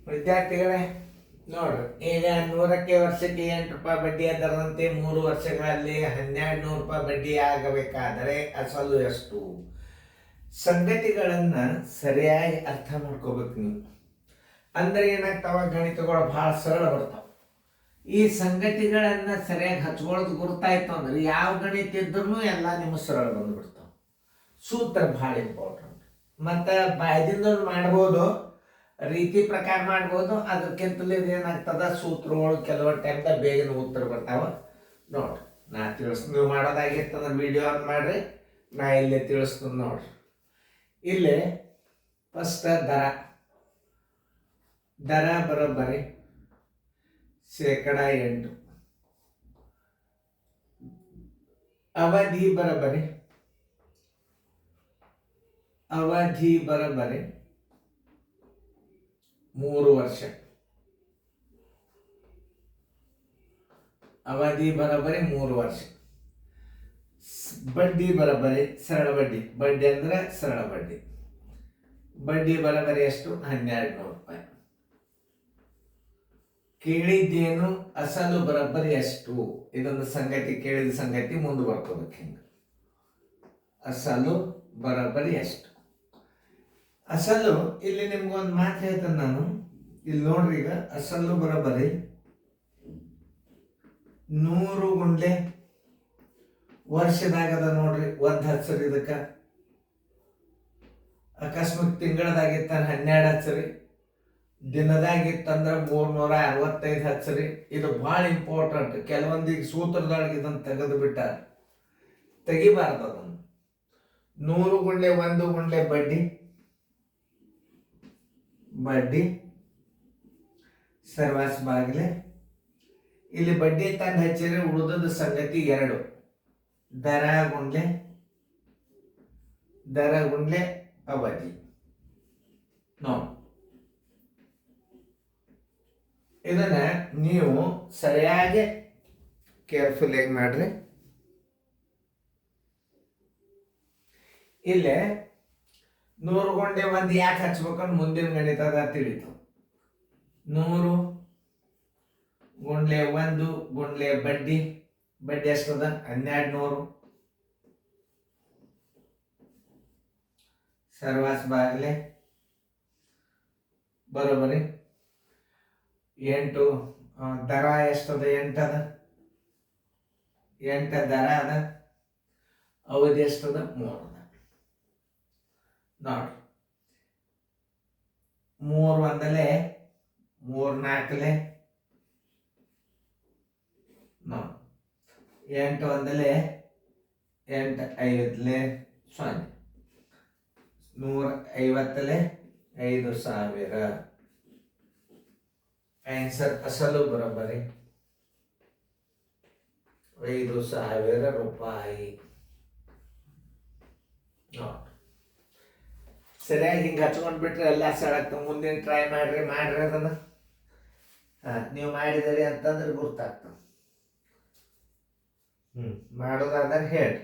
ವಿದ್ಯಾರ್ಥಿಗಳೇ ನೋಡ್ರಿ, ಈಗ 100ಕ್ಕೆ ವರ್ಷಕ್ಕೆ 8 ರೂಪಾಯಿ ಬಡ್ಡಿ ಅದರಂತೆ 3 ವರ್ಷಗಳಲ್ಲಿ 1200 ರೂಪಾಯಿ ಬಡ್ಡಿ ಆಗಬೇಕಾದರೆ ಅಸಲು ಎಷ್ಟು? ಸಂಗತಿಗಳನ್ನ ಸರಿಯಾಗಿ ಅರ್ಥ ಮಾಡ್ಕೋಬೇಕು ನೀವು. ಅಂದ್ರೆ ಏನಾಗ್ತಾವ, ಗಣಿತಗಳು ಬಹಳ ಸರಳ ಬರ್ತಾವ. ಈ ಸಂಗತಿಗಳನ್ನ ಸರಿಯಾಗಿ ಹಚ್ಕೊಳ್ಳೋದು ಗುರ್ತಾಯ್ತು ಅಂದ್ರೆ ಯಾವ ಗಣಿತ ಇದ್ರೂ ಎಲ್ಲ ನಿಮ್ಮ ಸರಳ ಬಂದ್ಬಿಡ್ತಾವ. ಸೂತ್ರ ಬಹಳ ಇಂಪಾರ್ಟೆಂಟ್. ಮತ್ತು ಬಾಯ್ದಿಂದ ಮಾಡ್ಬೋದು, ರೀತಿ ಪ್ರಕಾರ ಮಾಡ್ಬೋದು. ಅದಕ್ಕಿಂತಲೇ ಏನಾಗ್ತದ, ಸೂತ್ರಗಳು ಕೆಲವು ಟೈಮ್ದಾಗ ಬೇಗನೆ ಉತ್ತರ ಬರ್ತಾವ. ನೋಡ್ರಿ, ನಾ ತಿಳಿಸ್ತೀನಿ. ನೀವು ಮಾಡೋದಾಗಿರ್ತಂದ್ರೆ ವಿಡಿಯೋ ಆನ್ ಮಾಡ್ರಿ, ನಾ ಇಲ್ಲೇ ತಿಳಿಸ್ತೀನಿ ನೋಡ್ರಿ. ಇಲ್ಲಿ ಫಸ್ಟ್ ದರ ಬರೋಬ್ಬರಿ 8%. ಅವಧಿ ಬರೋಬ್ಬರಿ 3 ವರ್ಷ. ಅವಧಿ ಬರೋಬ್ಬರಿ 3 ವರ್ಷ. ಬಡ್ಡಿ ಬರೋಬ್ಬರಿ ಸರಳ ಬಡ್ಡಿ. ಬಡ್ಡಿ ಅಂದ್ರೆ ಸರಳ ಬಡ್ಡಿ. ಬಡ್ಡಿ ಬರೋಬ್ಬರಿ ಎಷ್ಟು? 1200 ರೂಪಾಯಿ. ಕೇಳಿದ್ದೇನು? ಅಸಲು ಬರೋಬ್ಬರಿ ಎಷ್ಟು? ಇದೊಂದು ಸಂಗತಿ, ಕೇಳಿದ ಸಂಗತಿ ಮುಂದೆ ಬರ್ಕೋಬೇಕು. ಹಿಂಗ ಅಸಲು ಬರೋಬ್ಬರಿ ಎಷ್ಟು? ಅಸಲು ಇಲ್ಲಿ ನಿಮ್ಗೊಂದು ಮಾತು ಹೇಳ್ತೇನೆ ನಾನು. ಇಲ್ಲಿ ನೋಡ್ರಿ, ಈಗ ಅಸಲು ಬರೋಬ್ಬರಿ 100 ಗುಂಡ್ಲೆ ವರ್ಷದಾಗದ ನೋಡ್ರಿ. ಒಂದು ಹಚ್ಚರಿ ಇದಕ್ಕೆ. ಅಕಸ್ಮಾತ್ ತಿಂಗಳದಾಗಿತ್ತ 12 ಹಚ್ಚರಿ, ದಿನದಾಗಿತ್ತಂದ್ರೆ 365 ಹಚ್ಚರಿ. ಇದು ಭಾಳ ಇಂಪಾರ್ಟೆಂಟ್. ಕೆಲವೊಂದಿಗೆ ಸೂತ್ರದೊಳಗೆ ಇದನ್ನು ತೆಗೆದು ಬಿಟ್ಟಾರ, ತೆಗಿಬಾರ್ದು ಅದನ್ನು. 100 ಗುಂಡ್ಲೆ 1 ಗುಂಡ್ಲೆ ಬಡ್ಡಿ ಸರ್ವಾಸ್ ಬಾಗಿಲೆ. ಇಲ್ಲಿ ಬಡ್ಡಿ ತಂದು ಹಚ್ಚಿದ್ರೆ ಉಳಿದದ ಸಂಗತಿ 2. ದರ ಗುಂಡ್ಲೆ ಅವಧಿ. ನೋಡಿ, ಇದನ್ನ ನೀವು ಸರಿಯಾಗಿ ಕೇರ್ಫುಲ್ ಆಗಿ ಮಾಡ್ರಿ. ಇಲ್ಲೇ 100 ಗುಂಡ್ಲೆ 1 ಯಾಕೆ ಹಚ್ಬೇಕಂದ್ರೆ ಮುಂದಿನ ಗಣಿತದ ತಿಳಿತು. 100 ಗುಂಡ್ಲೆ 1 ಗುಂಡ್ಲೆ ಬಡ್ಡಿ ಎಷ್ಟದ? 1200. ಸರ್ವಾಸ್ ಬಾಗಿಲೆ ಬರೋಬರಿ 8. ದರ ಎಷ್ಟದ? 8 ಅದ. 8 ದರ ಅದ. ಅವಧಿ ಎಷ್ಟದ? 3 ಅದ. ನೋಡ್ರಿ, 3 1 3 4 ನೋಡಿ, 8 1 8 5 0. 150 5000. ಆನ್ಸರ್ ಅಸಲು ಬರೋಬ್ಬರಿ 5000 ರೂಪಾಯಿ. ಸರಿಯಾಗಿ ಹಿಂಗೆ ಹಚ್ಕೊಂಡು ಬಿಟ್ರೆ ಎಲ್ಲ ಸಳಾಗ್ತವೆ. ಮುಂದಿನ ಟ್ರೈ ಮಾಡ್ರಿ ಅದನ್ನ. ನೀವು ಮಾಡಿದಿರಿ ಅಂತಂದ್ರೆ ಗುರ್ತಾಗ್ತವೆ. ಮಾಡೋದಾದ್ರೆ ಹೇಳಿ.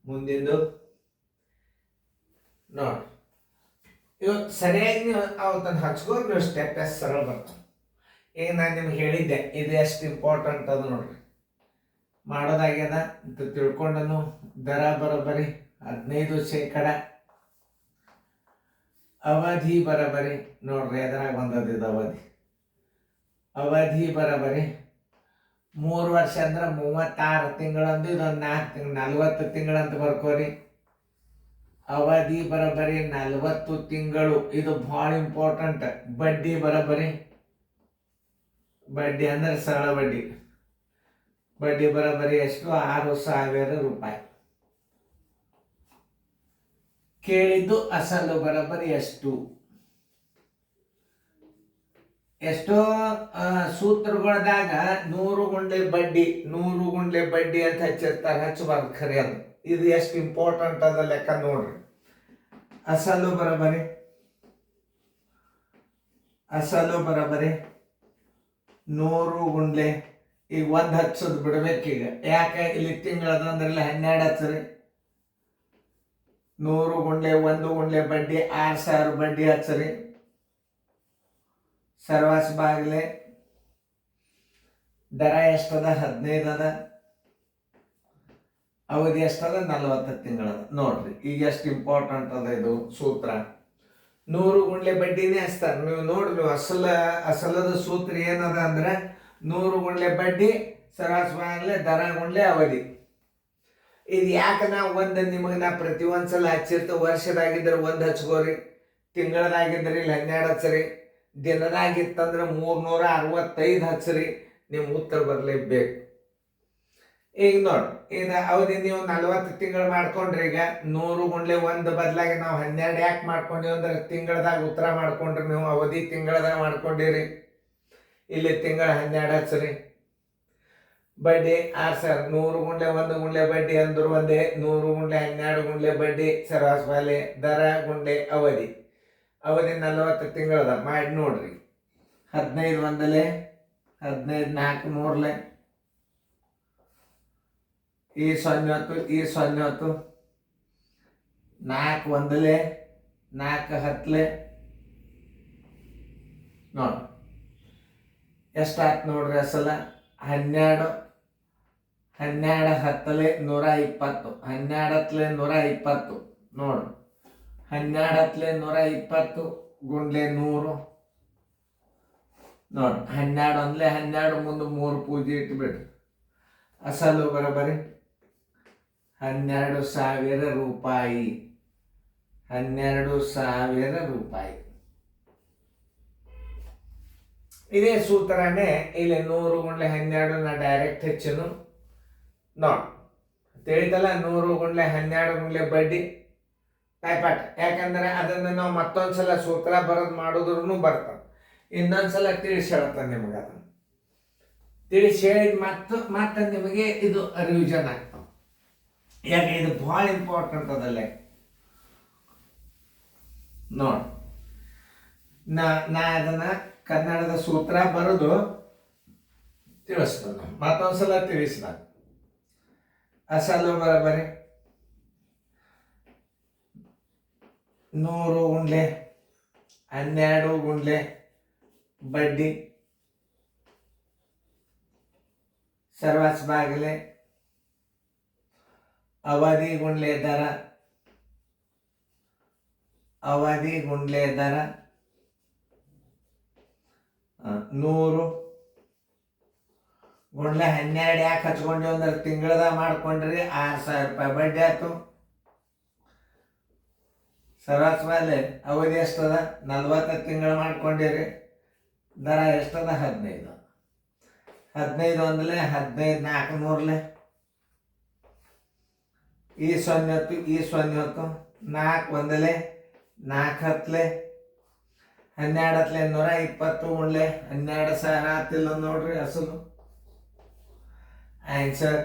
ಮುಂದಿಂದು ನೋಡಿ. ಇವತ್ತು ಸರಿಯಾಗಿ ನೀವು ಅವತ್ತನ್ನು ಹಚ್ಕೊಂಡು ನೀವು ಸ್ಟೆಪ್ ಸರಳ ಬರ್ತವೆ. ಈಗ ನಾನು ನಿಮ್ಗೆ ಹೇಳಿದ್ದೆ ಇದು ಎಷ್ಟು ಇಂಪಾರ್ಟೆಂಟ್ ಅದು ನೋಡ್ರಿ. ಮಾಡೋದಾಗ್ಯದ ಅಂತ ತಿಳ್ಕೊಂಡನು. ದರ ಬರೋಬ್ಬರಿ 15%. ಅವಧಿ ಬರೋಬ್ಬರಿ ನೋಡ್ರಿ, ಎದ್ರಾಗ ಬಂದದ್ದು ಅವಧಿ ಬರೋಬ್ಬರಿ 3 ವರ್ಷ ಅಂದ್ರೆ 36 ತಿಂಗಳಂದು. ಇದೊಂದು 4 ತಿಂಗಳು 40 ತಿಂಗಳಂತ ಬರ್ಕೋರಿ. ಅವಧಿ ಬರೋಬ್ಬರಿ 40 ತಿಂಗಳು. ಇದು ಭಾಳ ಇಂಪಾರ್ಟೆಂಟ್. ಬಡ್ಡಿ ಬರೋಬ್ಬರಿ, ಬಡ್ಡಿ ಅಂದ್ರೆ ಸರಳ ಬಡ್ಡಿ ಬರೋಬ್ಬರಿ ಎಷ್ಟು? 6000 ರೂಪಾಯಿ. ಕೇಳಿದ್ದು ಅಸಲು ಬರೋಬ್ಬರಿ ಎಷ್ಟು? ಎಷ್ಟೋ ಸೂತ್ರಗಳದಾಗ 100 ಗುಂಡ್ಲೆ ಬಡ್ಡಿ ಅಂತ ಹಚ್ಚಿರ್ತಾರೆ. ಹಚ್ಚಬಾರ್ದು, ಖರೆ ಅದು. ಇದು ಎಷ್ಟು ಇಂಪಾರ್ಟೆಂಟ್ ಅದ ಲೆಕ್ಕ ನೋಡ್ರಿ. ಅಸಲು ಬರೋಬ್ಬರಿ 100 ಗುಂಡ್ಲೆ ಈಗ ಒಂದು ಹಚ್ಚೋದು ಬಿಡ್ಬೇಕೀಗ. ಯಾಕೆ ಇಲ್ಲಿ ತಿಂಗಳದ ಅಂದ್ರೆ ಇಲ್ಲಿ 12 ಹಚ್ಚ್ರಿ. 100 ಗುಂಡ್ಲೆ 1 ಗುಂಡ್ಲೆ ಬಡ್ಡಿ 6000 ಬಡ್ಡಿ ಹಚ್ಚ್ರಿ. ಸರ್ವಾಸ್ ಬಾಗಿಲೆ ದರ ಎಷ್ಟದ? 15 ಅದ. ಅವಧಿ ಎಷ್ಟದ? 40 ತಿಂಗಳದ. ನೋಡ್ರಿ ಈಗ ಎಷ್ಟು ಇಂಪಾರ್ಟೆಂಟ್ ಅದ ಇದು ಸೂತ್ರ. 100 ಗುಂಡ್ಲೆ ಬಡ್ಡಿನೇ ಹಚ್ತಾರೆ. ನೀವು ನೋಡ್ರಿ ಅಸಲದ ಸೂತ್ರ ಏನದ ಅಂದ್ರೆ 100 ಗುಂಡ್ಲೆ ಬಡ್ಡಿ ಸರ್ವಾಸ್ ಬಾಗಿಲೆ ದರ ಗುಂಡ್ಲೆ ಅವಧಿ. ಇದು ಯಾಕೆ ನಾವು ನಿಮಗೆ ನಾ ಪ್ರತಿ ಒಂದ್ಸಲ ಹಚ್ಚಿರ್ತ. ವರ್ಷದಾಗಿದ್ರೆ 1 ಹಚ್ಕೋರಿ, ತಿಂಗಳದಾಗಿದ್ರೆ ಇಲ್ಲಿ 12 ಹಚ್ಚ್ರಿ, ದಿನದಾಗಿತ್ತಂದ್ರೆ 365 ಹಚ್ಚ್ರಿ. ನಿಮ್ಮ ಉತ್ತರ ಬರಲೇಬೇಕು. ಈಗ ನೋಡಿ, ಇದು ಅವಧಿ ನೀವು 40 ತಿಂಗಳು ಮಾಡ್ಕೊಂಡ್ರಿ. ಈಗ 100 ಗುಂಡ್ಲೆ 1 ಬದಲಾಗಿ ನಾವು 12 ಯಾಕೆ ಮಾಡ್ಕೊಂಡಿವಿ ಅಂದ್ರೆ ತಿಂಗಳದಾಗ ಉತ್ತರ ಮಾಡ್ಕೊಂಡ್ರಿ. ನೀವು ಅವಧಿ ತಿಂಗಳದಾಗ ಮಾಡ್ಕೊಂಡಿರಿ. ಇಲ್ಲಿ ತಿಂಗಳ 12 ಹಚ್ಚ್ರಿ. ಬಡ್ಡಿ 6000. 100 ಗುಂಡ್ಲೆ 1 ಗುಂಡ್ಲೆ ಬಡ್ಡಿ ಅಂದ್ರು ಒಂದೇ. 100 ಗುಂಡ್ಲೆ 12 ಗುಂಡ್ಲೆ ಬಡ್ಡಿ ಸರ್ವಾಸ್ ಬಾಲೆ ದರ ಗುಂಡ್ಲೆ ಅವಧಿ. ಅವಧಿ 40 ತಿಂಗಳದ ಮಾಡಿ ನೋಡ್ರಿ. 15 ಒಂದಲೆ 15 4 3ಲೆ ಈ 0 ಈ 0 4 ಒಂದಲೆ 4 10ಲೆ ನೋಡಿ ಎಷ್ಟಾಯ್ತು ನೋಡ್ರಿ. ಅಸಲ 12 12 10ಲೆ 120. 12 ಹತ್ಲೆ 120 ನೋಡ್ರಿ. 12 ಹತ್ಲೆ 120 ಗುಂಡ್ಲೆ 100 ನೋಡಿ. 12 ಒಂದ್ಲೆ 12 ಮುಂದೆ 3 ಪೂಜೆ ಇಟ್ಬಿಡ್ರಿ. ಅಸಲು ಬರೋಬರಿ 12,000 ರೂಪಾಯಿ. 12,000 ರೂಪಾಯಿ. ಇದೇ ಸೂತ್ರನೇ ಇಲ್ಲಿ 100 ಗುಂಡ್ಲೆ 12 ನಾ ಡೈರೆಕ್ಟ್ ಹೆಚ್ಚನು ನೋಡಿ ತಿಳಿತಲ್ಲ. 100 ಗುಂಡ್ಲೆ 12 ಗುಂಡ್ಲೆ ಬಡ್ಡಿ ಟೈಪಾಟ್. ಯಾಕಂದ್ರೆ ಅದನ್ನು ನಾವು ಮತ್ತೊಂದ್ಸಲ ಸೂತ್ರ ಬರೋದು ಮಾಡಿದ್ರು ಬರ್ತದೆ. ಇನ್ನೊಂದ್ಸಲ ತಿಳಿಸಿ ಹೇಳ್ತಾನೆ ನಿಮಗೆ. ಅದನ್ನು ತಿಳಿಸಿ ಹೇಳಿದ ಮತ್ತೆ ನಿಮಗೆ ಇದು ರಿವಿಷನ್ ಆಗ್ತಾವೆ. ಯಾಕೆ ಇದು ಭಾಳ ಇಂಪಾರ್ಟೆಂಟ್ ಅದಲ್ಲೇ ನೋಡಿ. ನಾ ಅದನ್ನ ಕನ್ನಡದ ಸೂತ್ರ ಬರೋದು ತಿಳಿಸ್ತಾನೆ. ಮತ್ತೊಂದ್ಸಲ ತಿಳಿಸಿದ ಅಸಲು ಬರೋಬರಿ 100 ಗುಂಡ್ಲೆ 12 ಗುಂಡ್ಲೆ ಬಡ್ಡಿ ಸರ್ವಾಸ್ ಬಾಗಿಲೆ ಅವಧಿ ಗುಂಡ್ಲೆ ದರ. ಅವಧಿ ಗುಂಡ್ಲೆ ದರ 100 ಗುಂಡ್ಲೆ 12 ಯಾಕೆ ಹಚ್ಕೊಂಡ್ವಿ ಅಂದ್ರೆ ತಿಂಗಳದ ಮಾಡ್ಕೊಂಡ್ರಿ. 6000 ರೂಪಾಯಿ ಬಡ್ಡಿ ಆಯ್ತು. ಸರ್ವಾಸ್ ಬಾಲೆ ಅವಧಿ ಎಷ್ಟದ? 40 ತಿಂಗಳು ಮಾಡ್ಕೊಂಡಿರಿ. ದರ ಎಷ್ಟದ? 15. 15 ಒಂದಲೆ 15 4 3ಲೆ ಈ 0 ಈ 0 4 ಒಂದಲೆ 4 10ಲೆ 12 ಹತ್ಲೆ 120 ಉಣ್ಲೆ 12,000 ಆತಿಲ್ಲ ನೋಡ್ರಿ. ಅಸಲು ಆನ್ಸರ್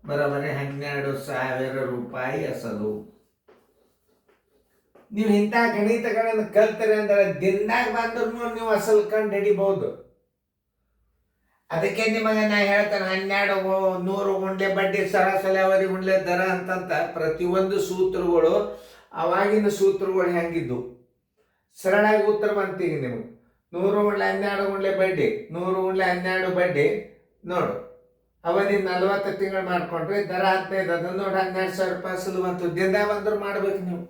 ಬರೋಬರಿ 12,000 ರೂಪಾಯಿ ಅಸಲು. ನೀವು ಇಂಥ ಗಣಿತಗಳನ್ನು ಕಲ್ತೀರಿ ಅಂದ್ರೆ ದಿನದಾಗ ಬಂದ್ರು ನೀವು ಅಸಲು ಕಂಡು ಹಿಡಿಬಹುದು. ಅದಕ್ಕೆ ನಿಮಗೆ ನಾ ಹೇಳ್ತೇನೆ 100 ಗುಂಡ್ಲೆ ಬಡ್ಡಿ ಸರಾಸರಿ ಅವಧಿ ಗುಂಡ್ಲೆ ದರ ಅಂತಂತ ಪ್ರತಿಯೊಂದು ಸೂತ್ರಗಳು ಅವಾಗಿನ ಸೂತ್ರಗಳು ಹೆಂಗಿದ್ದು ಸರಳಾಗಿ ಉತ್ತರ ಬಂತೀಗ ನಿಮಗೆ. 100 ಗುಂಡ್ಲೆ 12 ಗುಂಡ್ಲೆ ಬಡ್ಡಿ 100 ಗುಂಡ್ಲೆ 12 ಬಡ್ಡಿ ನೋಡು. ಅವಧಿ 40 ತಿಂಗಳು ಮಾಡ್ಕೊಂಡ್ರಿ. ದರ 15 ಅದ ನೋಡಿ. 12,000 ರೂಪಾಯಿ ಅಸಲು ಬಂತು. ದಿನದಾಗ ಬಂದ್ರು ಮಾಡ್ಬೇಕು ನೀವು.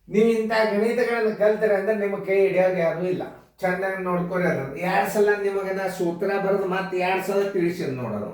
ನೀವು ಇಂಥ ಗಣಿತಗಳನ್ನು ಕಲ್ತೀರ ಅಂದ್ರೆ ನಿಮ್ಮ ಕೈ ಹಿಡಿಯೋದು ಯಾರು ಇಲ್ಲ. ಚೆನ್ನಾಗಿ ನೋಡ್ಕೊರಿ. ಅದನ್ನು 2 ಸಲ ನಿಮಗೆ ನಾ ಸೂತ್ರ ಬರೋದು ಮತ್ತೆ 2 ಸಲ ತಿಳಿಸಿ ನೋಡೋದು.